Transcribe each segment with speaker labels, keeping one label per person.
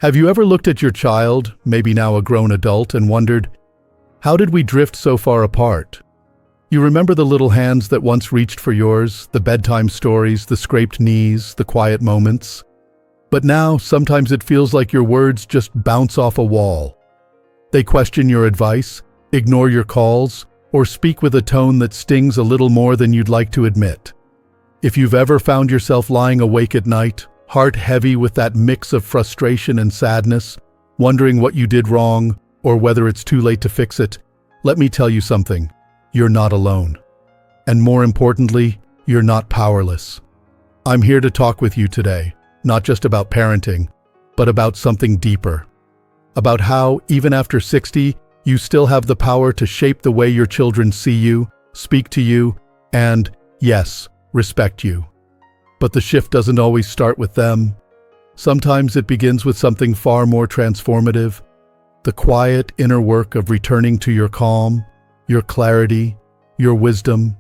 Speaker 1: Have you ever looked at your child, maybe now a grown adult, and wondered, how did we drift so far apart? You remember the little hands that once reached for yours, the bedtime stories, the scraped knees, the quiet moments? But now, sometimes it feels like your words just bounce off a wall. They question your advice, ignore your calls, or speak with a tone that stings a little more than you'd like to admit. If you've ever found yourself lying awake at night, heart heavy with that mix of frustration and sadness, wondering what you did wrong or whether it's too late to fix it, let me tell you something. You're not alone. And more importantly, you're not powerless. I'm here to talk with you today, not just about parenting, but about something deeper. About how, even after 60, you still have the power to shape the way your children see you, speak to you, and, yes, respect you. But the shift doesn't always start with them. Sometimes it begins with something far more transformative, the quiet inner work of returning to your calm, your clarity, your wisdom.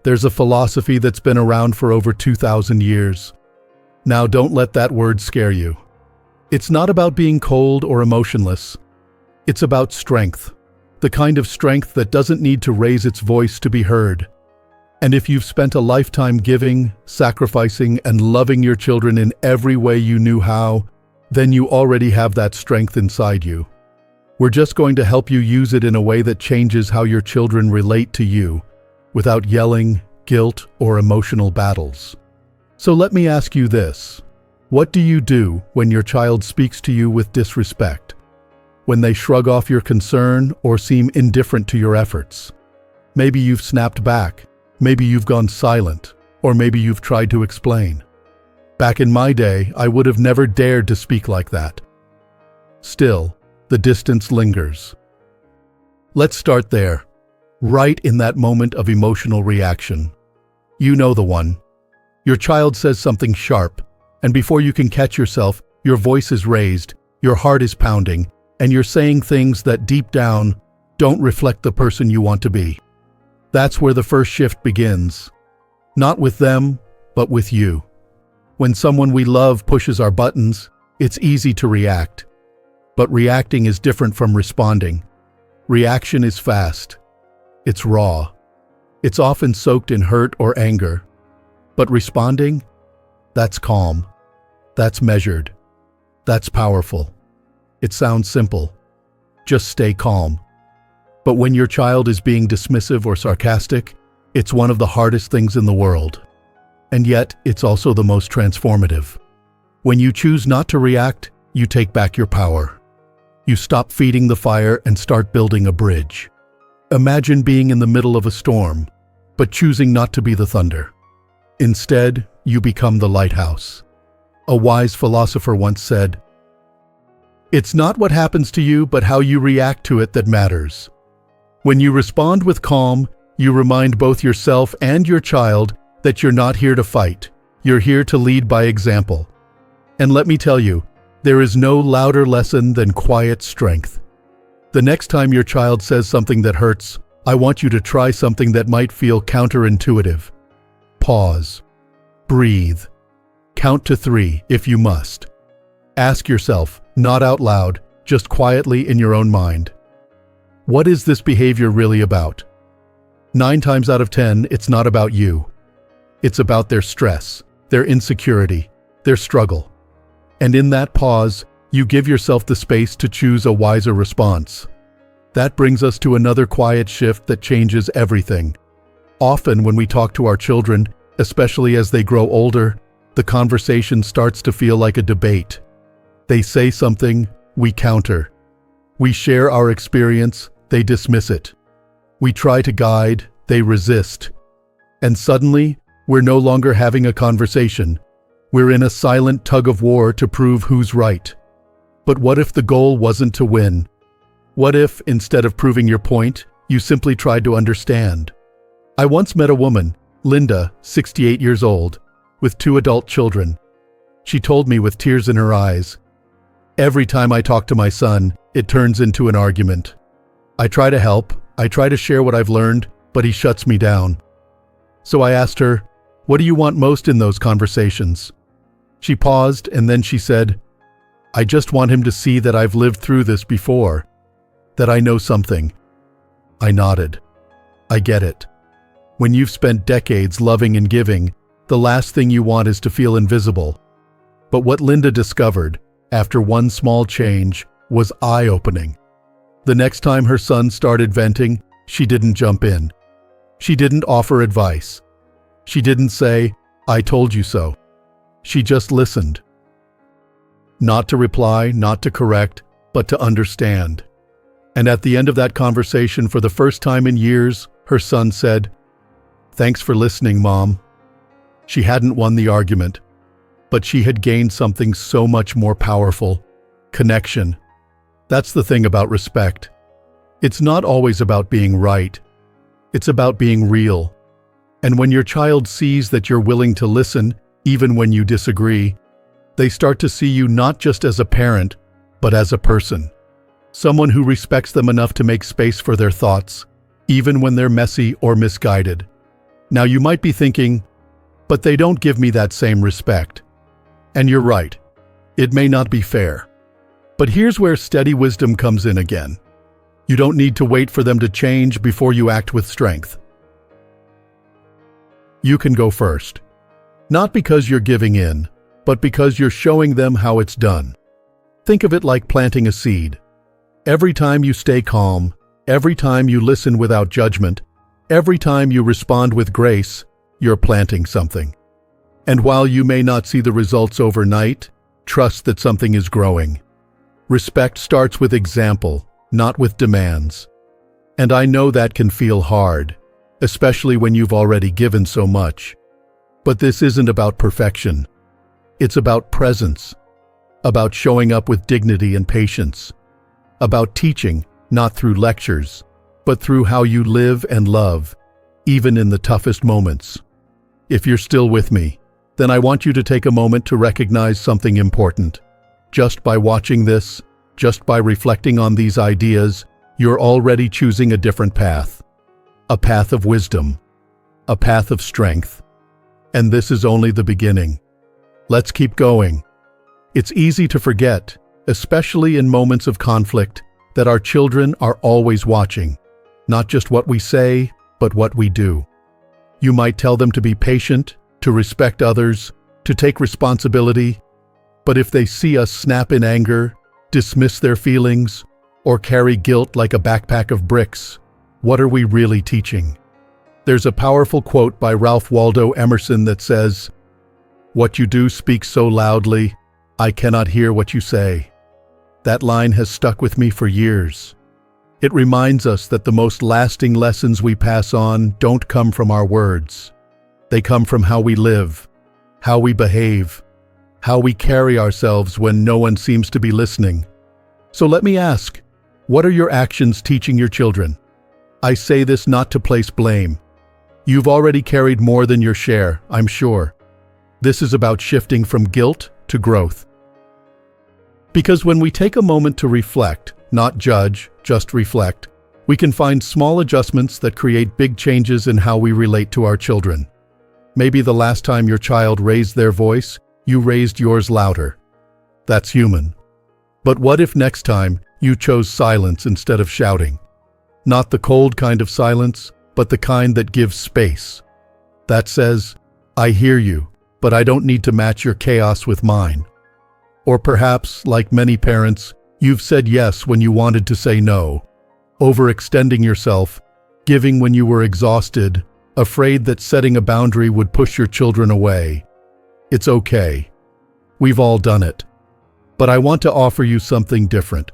Speaker 1: There's a philosophy that's been around for over 2,000 years. Now don't let that word scare you. It's not about being cold or emotionless. It's about strength, the kind of strength that doesn't need to raise its voice to be heard. And if you've spent a lifetime giving, sacrificing, and loving your children in every way you knew how, then you already have that strength inside you. We're just going to help you use it in a way that changes how your children relate to you, without yelling, guilt, or emotional battles. So let me ask you this. What do you do when your child speaks to you with disrespect? When they shrug off your concern or seem indifferent to your efforts? Maybe you've snapped back. Maybe you've gone silent, or maybe you've tried to explain. Back in my day, I would have never dared to speak like that. Still, the distance lingers. Let's start there, right in that moment of emotional reaction. You know the one. Your child says something sharp, and before you can catch yourself, your voice is raised, your heart is pounding, and you're saying things that deep down don't reflect the person you want to be. That's where the first shift begins. Not with them, but with you. When someone we love pushes our buttons, it's easy to react. But reacting is different from responding. Reaction is fast. It's raw. It's often soaked in hurt or anger. But responding? That's calm. That's measured. That's powerful. It sounds simple. Just stay calm. But when your child is being dismissive or sarcastic, it's one of the hardest things in the world. And yet, it's also the most transformative. When you choose not to react, you take back your power. You stop feeding the fire and start building a bridge. Imagine being in the middle of a storm, but choosing not to be the thunder. Instead, you become the lighthouse. A wise philosopher once said, "It's not what happens to you, but how you react to it that matters." When you respond with calm, you remind both yourself and your child that you're not here to fight. You're here to lead by example. And let me tell you, there is no louder lesson than quiet strength. The next time your child says something that hurts, I want you to try something that might feel counterintuitive. Pause. Breathe. Count to 3 if you must. Ask yourself, not out loud, just quietly in your own mind. What is this behavior really about? 9 times out of 10, it's not about you. It's about their stress, their insecurity, their struggle. And in that pause, you give yourself the space to choose a wiser response. That brings us to another quiet shift that changes everything. Often when we talk to our children, especially as they grow older, the conversation starts to feel like a debate. They say something, we counter. We share our experience, they dismiss it. We try to guide, they resist. And suddenly, we're no longer having a conversation. We're in a silent tug-of-war to prove who's right. But what if the goal wasn't to win? What if, instead of proving your point, you simply tried to understand? I once met a woman, Linda, 68 years old, with 2 adult children. She told me with tears in her eyes, "Every time I talk to my son, it turns into an argument. I try to help, I try to share what I've learned, but he shuts me down." So I asked her, "What do you want most in those conversations?" She paused and then she said, I just want him to see that I've lived through this before, that I know something." I nodded. "I get it. When you've spent decades loving and giving, the last thing you want is to feel invisible." But what Linda discovered, after one small change, was eye-opening. The next time her son started venting, she didn't jump in. She didn't offer advice. She didn't say, "I told you so." She just listened. Not to reply, not to correct, but to understand. And at the end of that conversation, for the first time in years, her son said, "Thanks for listening, Mom." She hadn't won the argument, but she had gained something so much more powerful: connection. That's the thing about respect. It's not always about being right. It's about being real. And when your child sees that you're willing to listen, even when you disagree, they start to see you not just as a parent, but as a person. Someone who respects them enough to make space for their thoughts, even when they're messy or misguided. Now you might be thinking, "But they don't give me that same respect." And you're right. It may not be fair. But here's where steady wisdom comes in again. You don't need to wait for them to change before you act with strength. You can go first. Not because you're giving in, but because you're showing them how it's done. Think of it like planting a seed. Every time you stay calm, every time you listen without judgment, every time you respond with grace, you're planting something. And while you may not see the results overnight, trust that something is growing. Respect starts with example, not with demands. And I know that can feel hard, especially when you've already given so much. But this isn't about perfection. It's about presence, about showing up with dignity and patience, about teaching, not through lectures, but through how you live and love, even in the toughest moments. If you're still with me, then I want you to take a moment to recognize something important. Just by watching this, just by reflecting on these ideas, you're already choosing a different path. A path of wisdom, a path of strength. And this is only the beginning. Let's keep going. It's easy to forget, especially in moments of conflict, that our children are always watching, not just what we say, but what we do. You might tell them to be patient, to respect others, to take responsibility, but if they see us snap in anger, dismiss their feelings, or carry guilt like a backpack of bricks, what are we really teaching? There's a powerful quote by Ralph Waldo Emerson that says, "What you do speaks so loudly, I cannot hear what you say." That line has stuck with me for years. It reminds us that the most lasting lessons we pass on don't come from our words. They come from how we live, how we behave, how we carry ourselves when no one seems to be listening. So let me ask, what are your actions teaching your children? I say this not to place blame. You've already carried more than your share, I'm sure. This is about shifting from guilt to growth. Because when we take a moment to reflect, not judge, just reflect, we can find small adjustments that create big changes in how we relate to our children. Maybe the last time your child raised their voice, you raised yours louder. That's human. But what if next time you chose silence instead of shouting? Not the cold kind of silence, but the kind that gives space. That says, "I hear you, but I don't need to match your chaos with mine." Or perhaps, like many parents, you've said yes when you wanted to say no, overextending yourself, giving when you were exhausted, afraid that setting a boundary would push your children away. It's okay. We've all done it. But I want to offer you something different,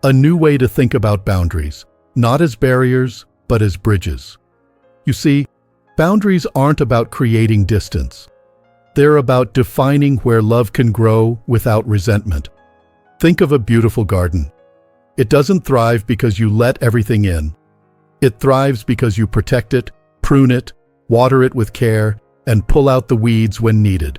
Speaker 1: a new way to think about boundaries, not as barriers, but as bridges. You see, boundaries aren't about creating distance. They're about defining where love can grow without resentment. Think of a beautiful garden. It doesn't thrive because you let everything in. It thrives because you protect it, prune it, water it with care, and pull out the weeds when needed.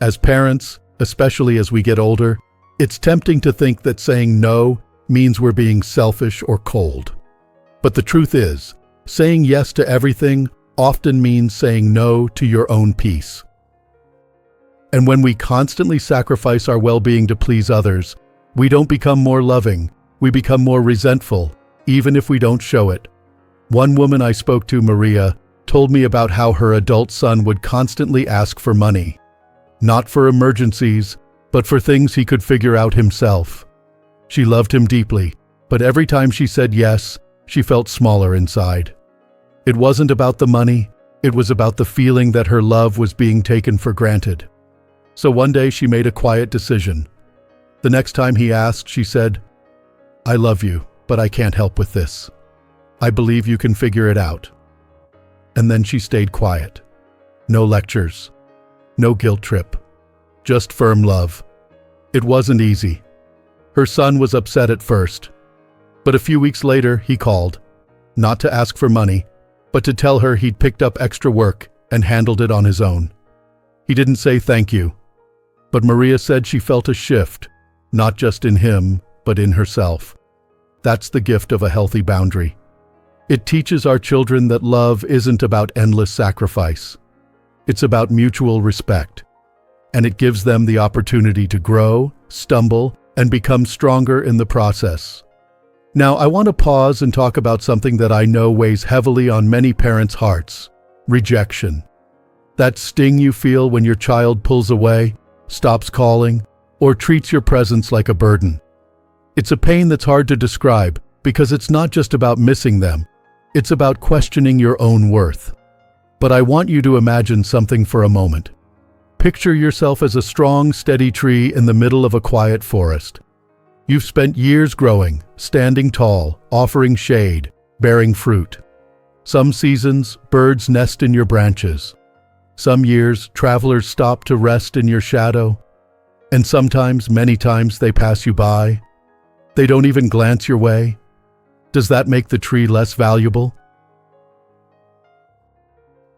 Speaker 1: As parents, especially as we get older, it's tempting to think that saying no means we're being selfish or cold. But the truth is, saying yes to everything often means saying no to your own peace. And when we constantly sacrifice our well-being to please others, we don't become more loving, we become more resentful, even if we don't show it. One woman I spoke to, Maria, told me about how her adult son would constantly ask for money. Not for emergencies, but for things he could figure out himself. She loved him deeply, but every time she said yes, she felt smaller inside. It wasn't about the money, it was about the feeling that her love was being taken for granted. So one day she made a quiet decision. The next time he asked, she said, "I love you, but I can't help with this. I believe you can figure it out." And then she stayed quiet. No lectures, no guilt trip, just firm love. It wasn't easy. Her son was upset at first, but a few weeks later he called, not to ask for money, but to tell her he'd picked up extra work and handled it on his own. He didn't say thank you, but Maria said she felt a shift, not just in him, but in herself. That's the gift of a healthy boundary. It teaches our children that love isn't about endless sacrifice. It's about mutual respect, and it gives them the opportunity to grow, stumble, and become stronger in the process. Now, I want to pause and talk about something that I know weighs heavily on many parents' hearts: rejection. That sting you feel when your child pulls away, stops calling, or treats your presence like a burden. It's a pain that's hard to describe because it's not just about missing them. It's about questioning your own worth. But I want you to imagine something for a moment. Picture yourself as a strong, steady tree in the middle of a quiet forest. You've spent years growing, standing tall, offering shade, bearing fruit. Some seasons, birds nest in your branches. Some years, travelers stop to rest in your shadow. And sometimes, many times, they pass you by. They don't even glance your way. Does that make the tree less valuable?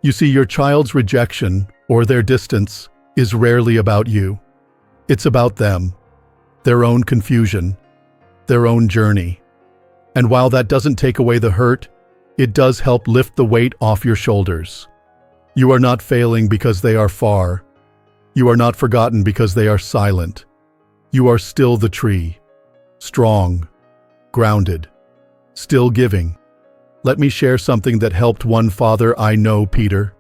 Speaker 1: You see, your child's rejection, or their distance, is rarely about you. It's about them, their own confusion, their own journey. And while that doesn't take away the hurt, it does help lift the weight off your shoulders. You are not failing because they are far. You are not forgotten because they are silent. You are still the tree, strong, grounded, still giving. Let me share something that helped one father I know, Peter.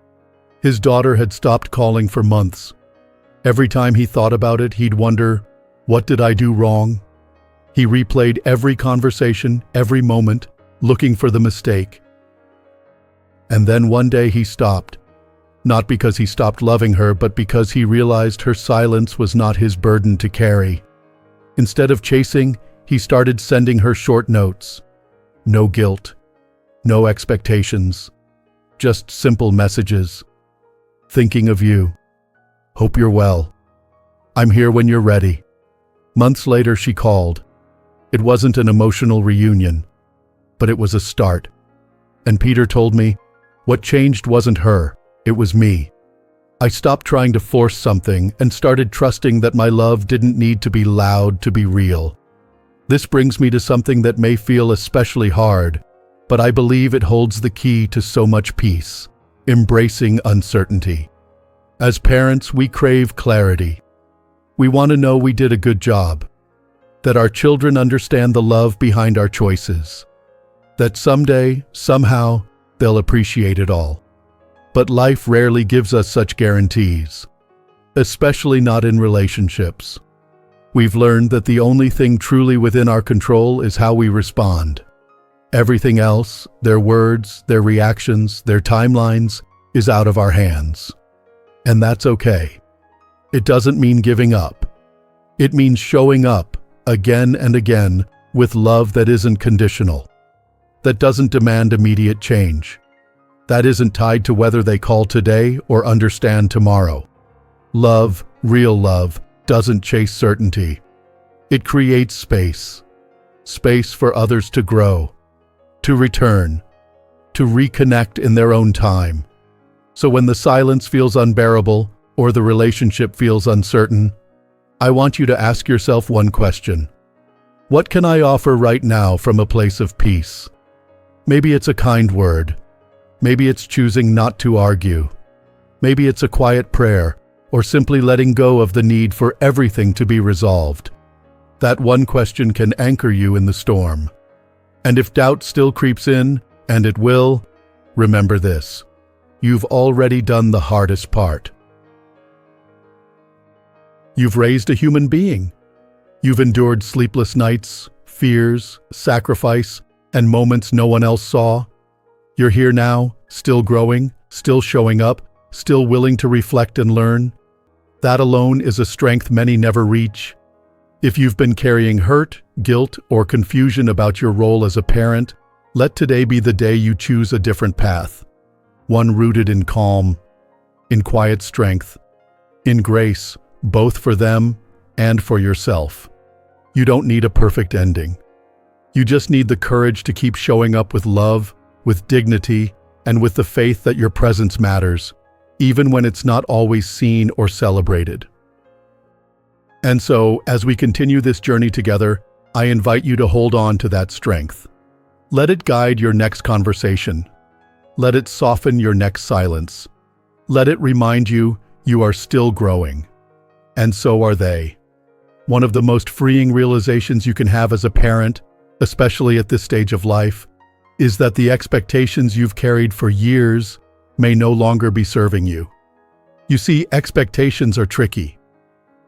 Speaker 1: His daughter had stopped calling for months. Every time he thought about it, he'd wonder, what did I do wrong? He replayed every conversation, every moment, looking for the mistake. And then one day he stopped. Not because he stopped loving her, but because he realized her silence was not his burden to carry. Instead of chasing, he started sending her short notes. No guilt, no expectations, just simple messages. Thinking of you. Hope you're well. I'm here when you're ready. Months later, she called. It wasn't an emotional reunion, but it was a start. And Peter told me, what changed wasn't her, it was me. I stopped trying to force something and started trusting that my love didn't need to be loud to be real. This brings me to something that may feel especially hard, but I believe it holds the key to so much peace: embracing uncertainty. As parents, we crave clarity. We want to know we did a good job, that our children understand the love behind our choices, that someday, somehow, they'll appreciate it all. But life rarely gives us such guarantees, especially not in relationships. We've learned that the only thing truly within our control is how we respond. Everything else, their words, their reactions, their timelines, is out of our hands. And that's okay. It doesn't mean giving up. It means showing up, again and again, with love that isn't conditional, that doesn't demand immediate change, that isn't tied to whether they call today or understand tomorrow. Love, real love, doesn't chase certainty. It creates space. Space for others to grow, to return, to reconnect in their own time. So when the silence feels unbearable or the relationship feels uncertain, I want you to ask yourself one question. What can I offer right now from a place of peace? Maybe it's a kind word. Maybe it's choosing not to argue. Maybe it's a quiet prayer, or simply letting go of the need for everything to be resolved. That one question can anchor you in the storm. And if doubt still creeps in, and it will, remember this: you've already done the hardest part. You've raised a human being. You've endured sleepless nights, fears, sacrifice, and moments no one else saw. You're here now, still growing, still showing up, still willing to reflect and learn. That alone is a strength many never reach. If you've been carrying hurt, guilt, or confusion about your role as a parent, let today be the day you choose a different path. One rooted in calm, in quiet strength, in grace, both for them and for yourself. You don't need a perfect ending. You just need the courage to keep showing up with love, with dignity, and with the faith that your presence matters, even when it's not always seen or celebrated. And so, as we continue this journey together, I invite you to hold on to that strength. Let it guide your next conversation. Let it soften your next silence. Let it remind you you are still growing. And so are they. One of the most freeing realizations you can have as a parent, especially at this stage of life, is that the expectations you've carried for years may no longer be serving you. You see, expectations are tricky.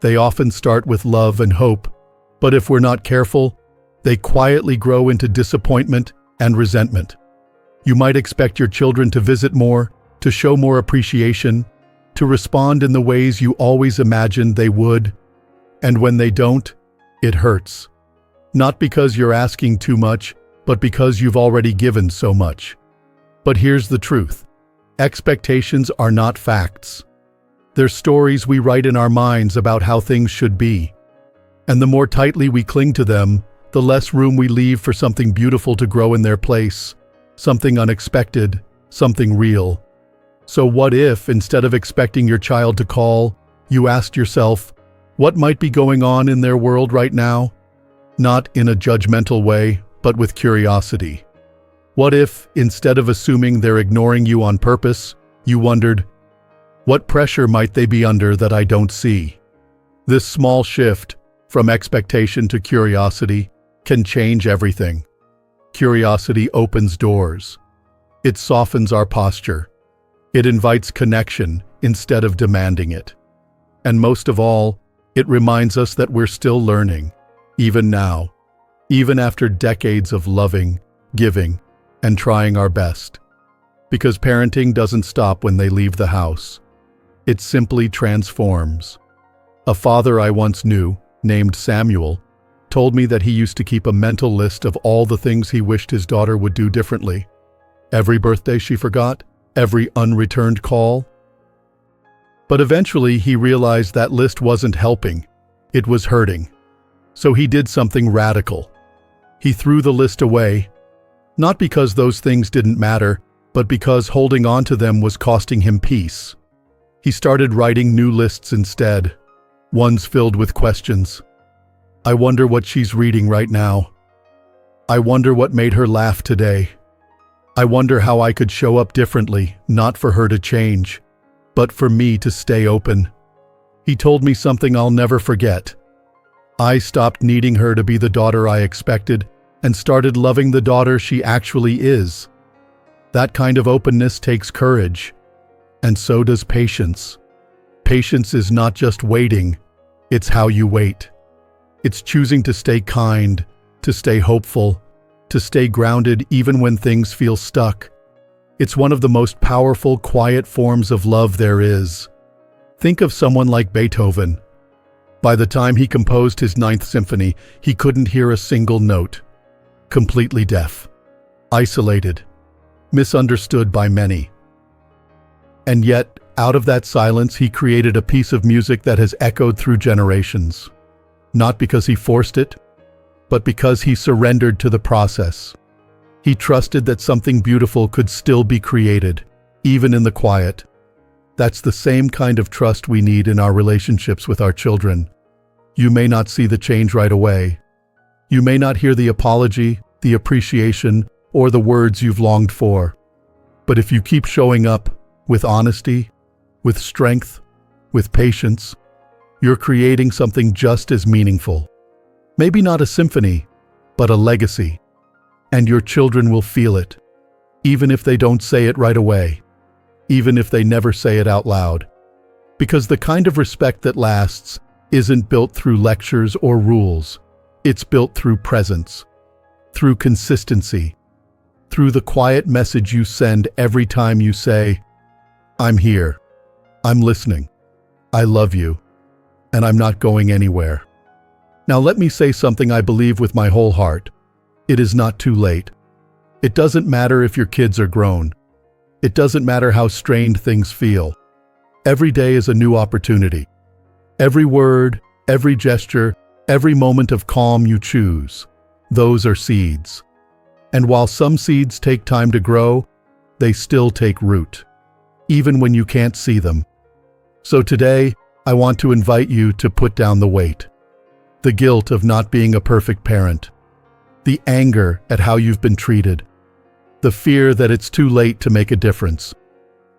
Speaker 1: They often start with love and hope, but if we're not careful, they quietly grow into disappointment and resentment. You might expect your children to visit more, to show more appreciation, to respond in the ways you always imagined they would, and when they don't, it hurts. Not because you're asking too much, but because you've already given so much. But here's the truth: expectations are not facts. They're stories we write in our minds about how things should be. And the more tightly we cling to them, the less room we leave for something beautiful to grow in their place, something unexpected, something real. So what if, instead of expecting your child to call, you asked yourself, what might be going on in their world right now? Not in a judgmental way, but with curiosity. What if, instead of assuming they're ignoring you on purpose, you wondered, what pressure might they be under that I don't see? This small shift, from expectation to curiosity, can change everything. Curiosity opens doors. It softens our posture. It invites connection instead of demanding it. And most of all, it reminds us that we're still learning, even now, even after decades of loving, giving, and trying our best. Because parenting doesn't stop when they leave the house. It simply transforms. A father I once knew, named Samuel, told me that he used to keep a mental list of all the things he wished his daughter would do differently. Every birthday she forgot, every unreturned call. But eventually he realized that list wasn't helping. It was hurting. So he did something radical. He threw the list away, not because those things didn't matter, but because holding on to them was costing him peace. He started writing new lists instead, ones filled with questions. I wonder what she's reading right now. I wonder what made her laugh today. I wonder how I could show up differently, not for her to change, but for me to stay open. He told me something I'll never forget. I stopped needing her to be the daughter I expected and started loving the daughter she actually is. That kind of openness takes courage, and so does patience. Patience is not just waiting, it's how you wait. It's choosing to stay kind, to stay hopeful, to stay grounded even when things feel stuck. It's one of the most powerful, quiet forms of love there is. Think of someone like Beethoven. By the time he composed his Ninth Symphony, he couldn't hear a single note. Completely deaf, isolated, misunderstood by many. And yet, out of that silence, he created a piece of music that has echoed through generations. Not because he forced it, but because he surrendered to the process. He trusted that something beautiful could still be created, even in the quiet. That's the same kind of trust we need in our relationships with our children. You may not see the change right away. You may not hear the apology, the appreciation, or the words you've longed for. But if you keep showing up with honesty, with strength, with patience, you're creating something just as meaningful. Maybe not a symphony, but a legacy. And your children will feel it, even if they don't say it right away, even if they never say it out loud. Because the kind of respect that lasts isn't built through lectures or rules. It's built through presence, through consistency, through the quiet message you send every time you say, "I'm here, I'm listening, I love you, and I'm not going anywhere." Now let me say something I believe with my whole heart. It is not too late. It doesn't matter if your kids are grown. It doesn't matter how strained things feel. Every day is a new opportunity. Every word, every gesture, every moment of calm you choose, those are seeds. And while some seeds take time to grow, they still take root, even when you can't see them. So today, I want to invite you to put down the weight. The guilt of not being a perfect parent. The anger at how you've been treated. The fear that it's too late to make a difference.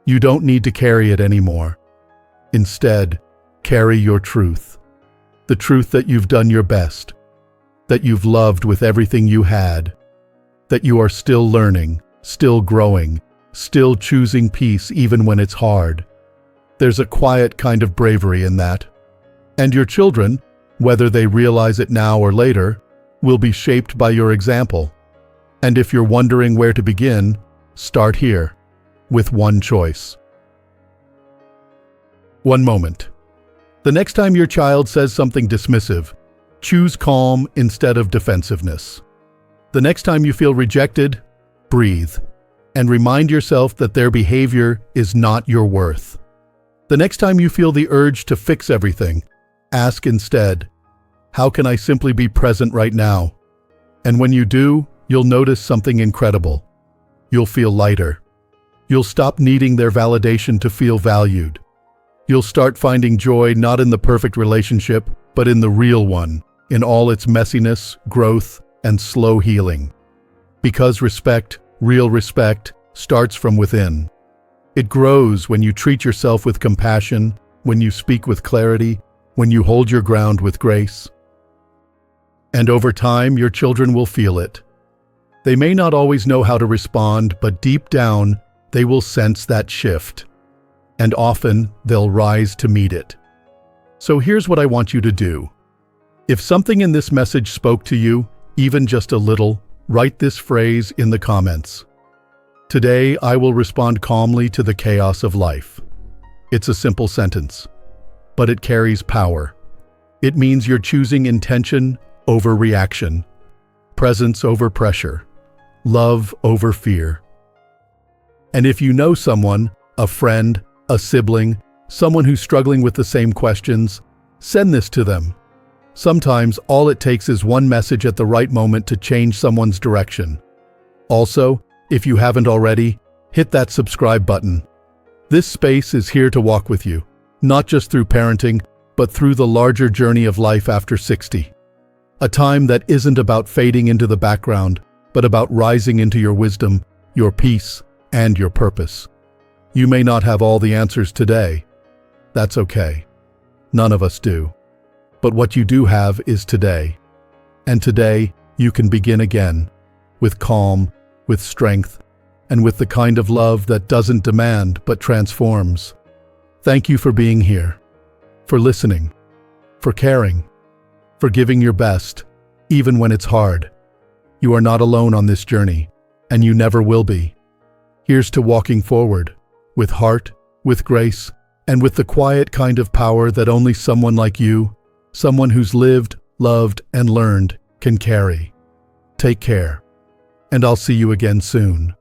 Speaker 1: You don't need to carry it anymore. Instead, carry your truth. The truth that you've done your best. That you've loved with everything you had. That you are still learning, still growing, still choosing peace even when it's hard. There's a quiet kind of bravery in that. And your children, whether they realize it now or later, will be shaped by your example. And if you're wondering where to begin, start here, with one choice. One moment. The next time your child says something dismissive, choose calm instead of defensiveness. The next time you feel rejected, breathe, and remind yourself that their behavior is not your worth. The next time you feel the urge to fix everything, ask instead, how can I simply be present right now? And when you do, you'll notice something incredible. You'll feel lighter. You'll stop needing their validation to feel valued. You'll start finding joy not in the perfect relationship, but in the real one, in all its messiness, growth, and slow healing. Because respect, real respect, starts from within. It grows when you treat yourself with compassion, when you speak with clarity, when you hold your ground with grace. And over time, your children will feel it. They may not always know how to respond, but deep down, they will sense that shift. And often, they'll rise to meet it. So here's what I want you to do. If something in this message spoke to you, even just a little, write this phrase in the comments. Today, I will respond calmly to the chaos of life. It's a simple sentence, but it carries power. It means you're choosing intention over reaction, presence over pressure, love over fear. And if you know someone, a friend, a sibling, someone who's struggling with the same questions, send this to them. Sometimes all it takes is one message at the right moment to change someone's direction. Also, if you haven't already, hit that subscribe button. This space is here to walk with you, not just through parenting, but through the larger journey of life after 60. A time that isn't about fading into the background, but about rising into your wisdom, your peace, and your purpose. You may not have all the answers today. That's okay. None of us do. But what you do have is today. And today, you can begin again, with calm, with strength, and with the kind of love that doesn't demand but transforms. Thank you for being here, for listening, for caring, for giving your best, even when it's hard. You are not alone on this journey, and you never will be. Here's to walking forward, with heart, with grace, and with the quiet kind of power that only someone like you, someone who's lived, loved, and learned, can carry. Take care, and I'll see you again soon.